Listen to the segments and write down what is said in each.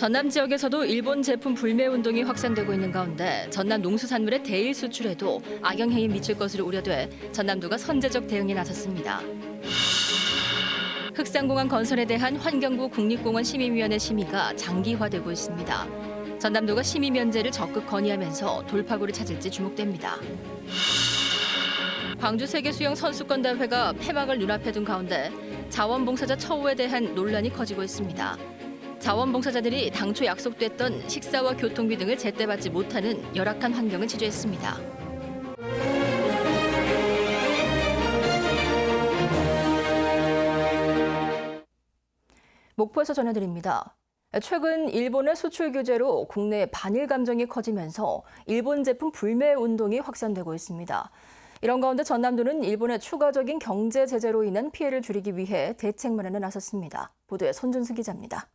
전남 지역에서도 일본 제품 불매 운동이 확산되고 있는 가운데 전남 농수산물의 대일 수출에도 악영향이 미칠 것으로 우려돼 전남도가 선제적 대응에 나섰습니다. 흑산공항 건설에 대한 환경부 국립공원 시민위원회 심의가 장기화되고 있습니다. 전남도가 심의 면제를 적극 건의하면서 돌파구를 찾을지 주목됩니다. 광주 세계수영 선수권 대회가 폐막을 눈앞에 둔 가운데 자원봉사자 처우에 대한 논란이 커지고 있습니다. 자원봉사자들이 당초 약속됐던 식사와 교통비 등을 제때 받지 못하는 열악한 환경을 지적했습니다. 목포에서 전해드립니다. 최근 일본의 수출 규제로 국내 반일 감정이 커지면서 일본 제품 불매 운동이 확산되고 있습니다. 이런 가운데 전남도는 일본의 추가적인 경제 제재로 인한 피해를 줄이기 위해 대책 마련에 나섰습니다. 보도에 손준수 기자입니다.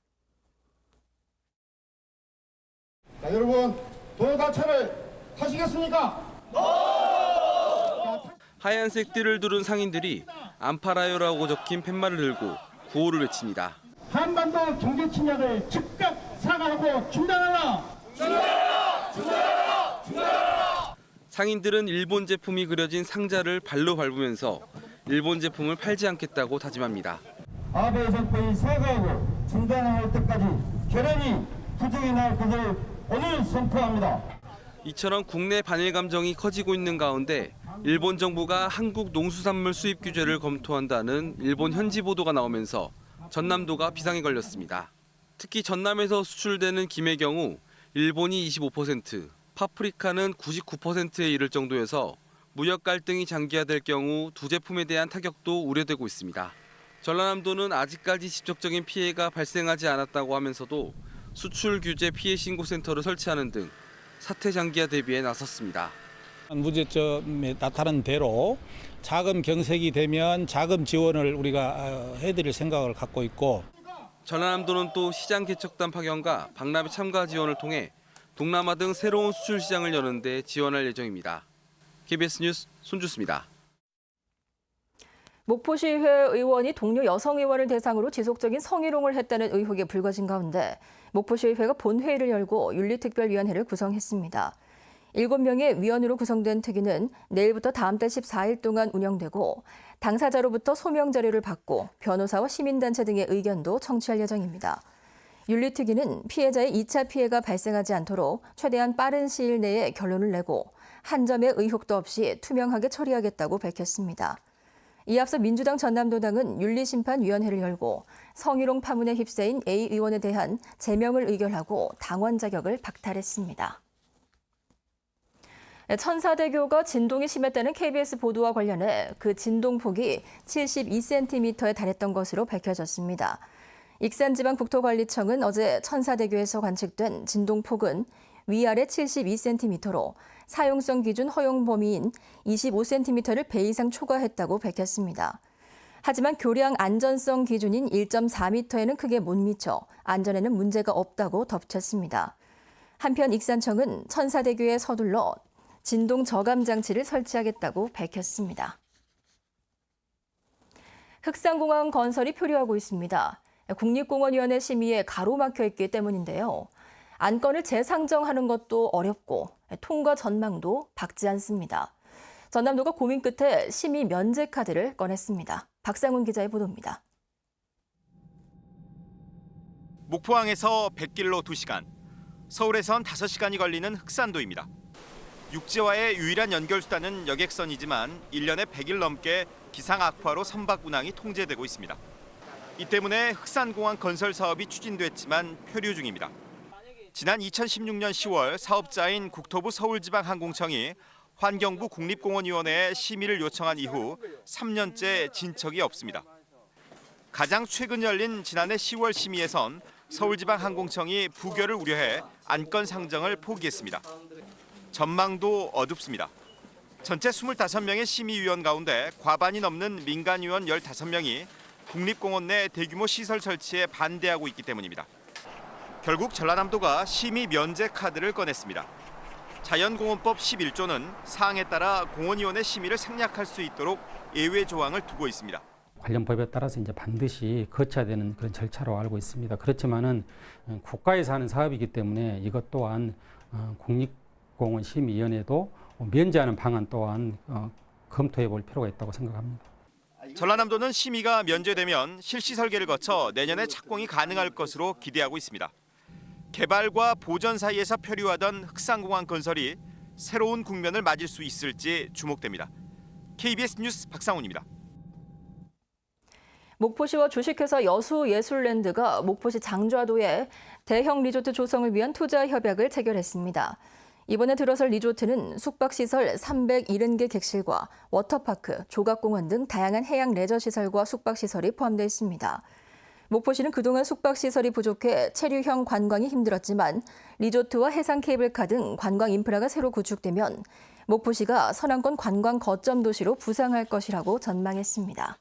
자, 여러분, 도로가차를 타시겠습니까? 하얀색 띠를 두른 상인들이 안 팔아요라고 적힌 팻말을 들고 구호를 외칩니다. 한반도 경제 침략을 즉각 사과하고 중단하라! 중단하라! 중단하라! 중단하라! 상인들은 일본 제품이 그려진 상자를 발로 밟으면서 일본 제품을 팔지 않겠다고 다짐합니다. 아베 정권이 사과하고 중단할 때까지 결연히 부정해 나갈 것을 오늘 선포합니다. 이처럼 국내 반일 감정이 커지고 있는 가운데 일본 정부가 한국 농수산물 수입 규제를 검토한다는 일본 현지 보도가 나오면서 전남도가 비상에 걸렸습니다. 특히 전남에서 수출되는 김의 경우 일본이 25%, 파프리카는 99%에 이를 정도여서 무역 갈등이 장기화될 경우 두 제품에 대한 타격도 우려되고 있습니다. 전라남도는 아직까지 직접적인 피해가 발생하지 않았다고 하면서도 수출 규제 피해 신고센터를 설치하는 등 사태 장기화 대비에 나섰습니다. 문제점에 나타난 대로 자금 경색이 되면 자금 지원을 우리가 해드릴 생각을 갖고 있고, 전라남도는 또 시장 개척단 파견과 박람회 참가 지원을 통해 동남아 등 새로운 수출 시장을 여는 데 지원할 예정입니다. KBS 뉴스 손주수입니다. 목포시의회 의원이 동료 여성 의원을 대상으로 지속적인 성희롱을 했다는 의혹이 불거진 가운데 목포시의회가 본회의를 열고 윤리특별위원회를 구성했습니다. 7명의 위원으로 구성된 특위는 내일부터 다음 달 14일 동안 운영되고 당사자로부터 소명 자료를 받고 변호사와 시민단체 등의 의견도 청취할 예정입니다. 윤리특위는 피해자의 2차 피해가 발생하지 않도록 최대한 빠른 시일 내에 결론을 내고 한 점의 의혹도 없이 투명하게 처리하겠다고 밝혔습니다. 이에 앞서 민주당 전남도당은 윤리심판위원회를 열고 성희롱 파문에 휩싸인 A 의원에 대한 제명을 의결하고 당원 자격을 박탈했습니다. 천사대교가 진동이 심했다는 KBS 보도와 관련해 그 진동폭이 72cm에 달했던 것으로 밝혀졌습니다. 익산지방국토관리청은 어제 천사대교에서 관측된 진동폭은 위아래 72cm로 사용성 기준 허용 범위인 25cm를 배 이상 초과했다고 밝혔습니다. 하지만 교량 안전성 기준인 1.4m에는 크게 못 미쳐 안전에는 문제가 없다고 덧붙였습니다. 한편 익산청은 천사대교에 서둘러 진동 저감 장치를 설치하겠다고 밝혔습니다. 흑산공항 건설이 표류하고 있습니다. 국립공원위원회 심의에 가로막혀 있기 때문인데요. 안건을 재상정하는 것도 어렵고 통과 전망도 밝지 않습니다. 전남도가 고민 끝에 심의 면제 카드를 꺼냈습니다. 박상훈 기자의 보도입니다. 목포항에서 100길로 2시간, 서울에선 5시간이 걸리는 흑산도입니다. 육지와의 유일한 연결수단은 여객선이지만 1년에 100일 넘게 기상 악화로 선박 운항이 통제되고 있습니다. 이 때문에 흑산공항 건설 사업이 추진됐지만 표류 중입니다. 지난 2016년 10월 사업자인 국토부 서울지방항공청이 환경부 국립공원위원회에 심의를 요청한 이후 3년째 진척이 없습니다. 가장 최근 열린 지난해 10월 심의에선 서울지방항공청이 부결을 우려해 안건 상정을 포기했습니다. 전망도 어둡습니다. 전체 25명의 심의위원 가운데 과반이 넘는 민간위원 15명이 국립공원 내 대규모 시설 설치에 반대하고 있기 때문입니다. 결국 전라남도가 심의 면제 카드를 꺼냈습니다. 자연공원법 11조는 사항에 따라 공원위원회 심의를 생략할 수 있도록 예외 조항을 두고 있습니다. 관련 법에 따라서 이제 반드시 거쳐야 되는 그런 절차로 알고 있습니다. 그렇지만은 국가에서 하는 사업이기 때문에 이것 또한 국립공원심의위원회도 면제하는 방안 또한 검토해 볼 필요가 있다고 생각합니다. 전라남도는 심의가 면제되면 실시 설계를 거쳐 내년에 착공이 가능할 것으로 기대하고 있습니다. 개발과 보전 사이에서 표류하던 흑산공항 건설이 새로운 국면을 맞을 수 있을지 주목됩니다. KBS 뉴스 박상훈입니다. 목포시와 주식회사 여수예술랜드가 목포시 장좌도에 대형 리조트 조성을 위한 투자 협약을 체결했습니다. 이번에 들어설 리조트는 숙박시설 370개 객실과 워터파크, 조각공원 등 다양한 해양 레저시설과 숙박시설이 포함되어 있습니다. 목포시는 그동안 숙박시설이 부족해 체류형 관광이 힘들었지만 리조트와 해상 케이블카 등 관광 인프라가 새로 구축되면 목포시가 서남권 관광 거점 도시로 부상할 것이라고 전망했습니다.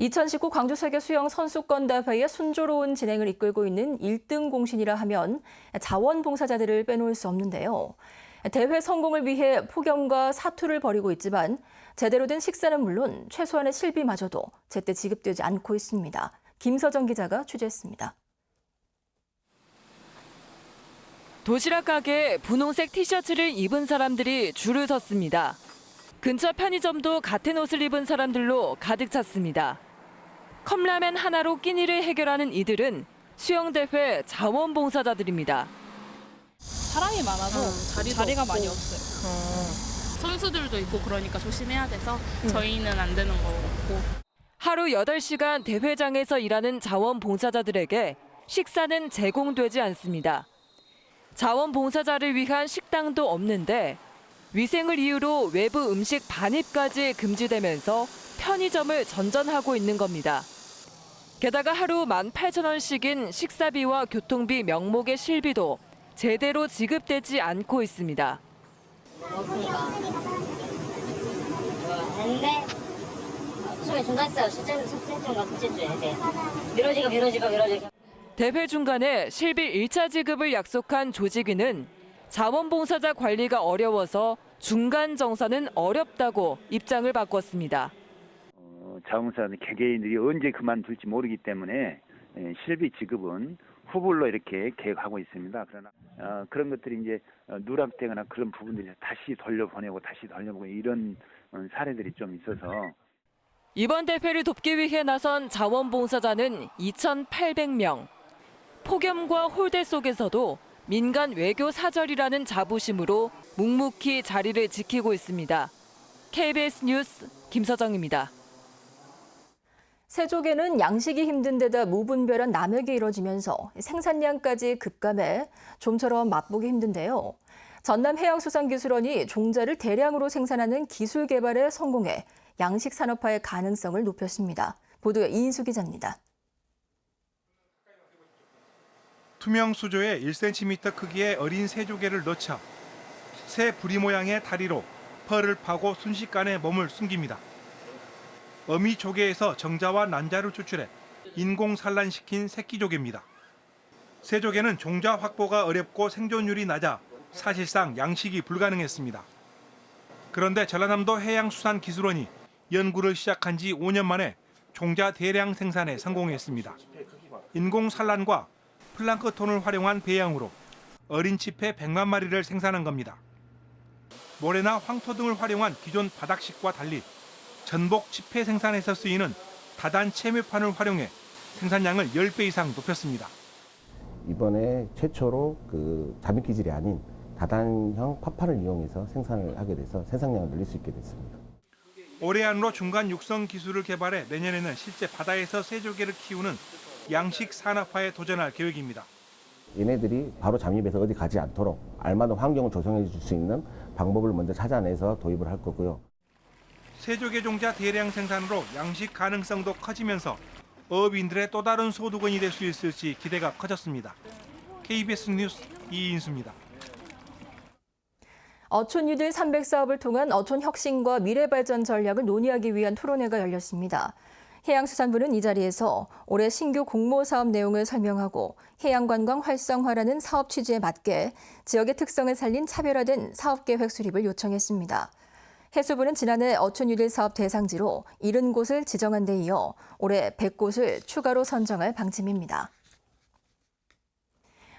2019 광주 세계 수영 선수권 대회의 순조로운 진행을 이끌고 있는 1등 공신이라 하면 자원봉사자들을 빼놓을 수 없는데요. 대회 성공을 위해 폭염과 사투를 벌이고 있지만 제대로 된 식사는 물론 최소한의 실비마저도 제때 지급되지 않고 있습니다. 김서정 기자가 취재했습니다. 도시락 가게에 분홍색 티셔츠를 입은 사람들이 줄을 섰습니다. 근처 편의점도 같은 옷을 입은 사람들로 가득 찼습니다. 컵라면 하나로 끼니를 해결하는 이들은 수영대회 자원봉사자들입니다. 사람이 많아서 자리가 많이 없어요. 선수들도 있고 그러니까 조심해야 돼서 저희는 안 되는 거고. 하루 8시간 대회장에서 일하는 자원봉사자들에게 식사는 제공되지 않습니다. 자원봉사자를 위한 식당도 없는데 위생을 이유로 외부 음식 반입까지 금지되면서 편의점을 전전하고 있는 겁니다. 게다가 하루 18,000원씩인 식사비와 교통비 명목의 실비도 제대로 지급되지 않고 있습니다. 했는데 처음에 중간했어요. 첫째 주인가 둘째 주에 미뤄지고. 대회 중간에 실비 1차 지급을 약속한 조직위는 자원봉사자 관리가 어려워서 중간 정산은 어렵다고 입장을 바꿨습니다. 자원봉사자 개개인들이 언제 그만둘지 모르기 때문에 실비 지급은 후불로 이렇게 계획하고 있습니다. 그러나 그런 것들이 이제 누락되거나 그런 부분들이 다시 돌려보내고 이런 사례들이 좀 있어서 이번 대회를 돕기 위해 나선 자원봉사자는 2,800명. 폭염과 홀대 속에서도 민간 외교 사절이라는 자부심으로 묵묵히 자리를 지키고 있습니다. KBS 뉴스 김서정입니다. 세족에는 양식이 힘든 데다 무분별한 남획이 이뤄지면서 생산량까지 급감해 좀처럼 맛보기 힘든데요. 전남해양수산기술원이 종자를 대량으로 생산하는 기술 개발에 성공해 양식 산업화의 가능성을 높였습니다. 보도에 이인수 기자입니다. 투명 수조에 1cm 크기의 어린 새조개를 넣자 새 부리 모양의 다리로 펄을 파고 순식간에 몸을 숨깁니다. 어미 조개에서 정자와 난자를 추출해 인공 산란시킨 새끼조개입니다. 새조개는 종자 확보가 어렵고 생존율이 낮아 사실상 양식이 불가능했습니다. 그런데 전라남도 해양수산기술원이 연구를 시작한 지 5년 만에 종자 대량 생산에 성공했습니다. 인공 산란과 플랑크톤을 활용한 배양으로 어린 치패 100만 마리를 생산한 겁니다. 모래나 황토 등을 활용한 기존 바닥식과 달리 전복 치패 생산에서 쓰이는 다단 체묘판을 활용해 생산량을 10배 이상 높였습니다. 이번에 최초로 잠입 기질이 아닌 다단형 파판을 이용해서 생산을 하게 돼서 생산량을 늘릴 수 있게 됐습니다. 올해 안으로 중간 육성 기술을 개발해 내년에는 실제 바다에서 새조개를 키우는 양식 산업화에 도전할 계획입니다. 얘네들이 바로 잠입해서 어디 가지 않도록 알맞은 환경을 조성해 줄 수 있는 방법을 먼저 찾아내서 도입을 할 거고요. 새조개 종자 대량 생산으로 양식 가능성도 커지면서 어업인들의 또 다른 소득원이 될 수 있을지 기대가 커졌습니다. KBS 뉴스 이인수입니다. 어촌유들 300사업을 통한 어촌 혁신과 미래발전 전략을 논의하기 위한 토론회가 열렸습니다. 해양수산부는 이 자리에서 올해 신규 공모사업 내용을 설명하고 해양관광 활성화라는 사업 취지에 맞게 지역의 특성을 살린 차별화된 사업계획 수립을 요청했습니다. 해수부는 지난해 어촌유릴 사업 대상지로 70곳을 지정한 데 이어 올해 100곳을 추가로 선정할 방침입니다.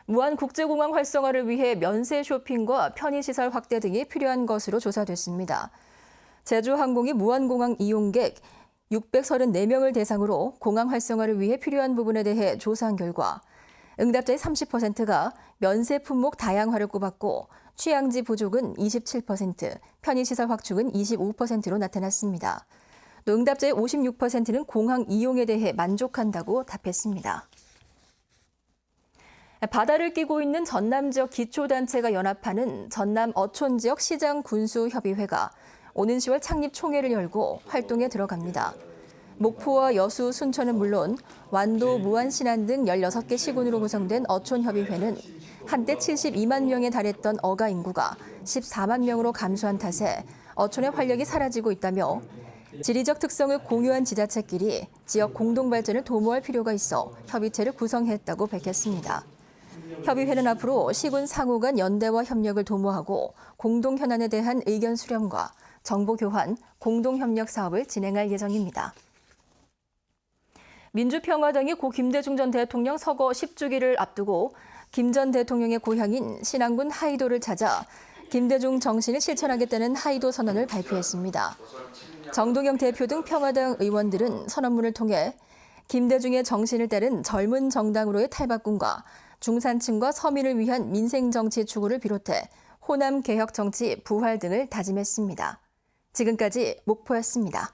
무안국제공항 활성화를 위해 면세 쇼핑과 편의시설 확대 등이 필요한 것으로 조사됐습니다. 제주항공이 무안공항 이용객 634명을 대상으로 공항 활성화를 위해 필요한 부분에 대해 조사한 결과 응답자의 30%가 면세 품목 다양화를 꼽았고 취향지 부족은 27%, 편의시설 확충은 25%로 나타났습니다. 또 응답자의 56%는 공항 이용에 대해 만족한다고 답했습니다. 바다를 끼고 있는 전남 지역 기초단체가 연합하는 전남 어촌 지역 시장 군수협의회가 오는 10월 창립 총회를 열고 활동에 들어갑니다. 목포와 여수, 순천은 물론 완도, 무안, 신안 등 16개 시군으로 구성된 어촌협의회는 한때 72만 명에 달했던 어가 인구가 14만 명으로 감소한 탓에 어촌의 활력이 사라지고 있다며 지리적 특성을 공유한 지자체끼리 지역 공동 발전을 도모할 필요가 있어 협의체를 구성했다고 밝혔습니다. 협의회는 앞으로 시군 상호 간 연대와 협력을 도모하고 공동 현안에 대한 의견 수렴과 정보 교환, 공동 협력 사업을 진행할 예정입니다. 민주평화당이 고 김대중 전 대통령 서거 10주기를 앞두고 김 전 대통령의 고향인 신안군 하이도를 찾아 김대중 정신을 실천하겠다는 하이도 선언을 발표했습니다. 정동영 대표 등 평화당 의원들은 선언문을 통해 김대중의 정신을 따른 젊은 정당으로의 탈바꿈과 중산층과 서민을 위한 민생 정치 추구를 비롯해 호남 개혁 정치 부활 등을 다짐했습니다. 지금까지 목포였습니다.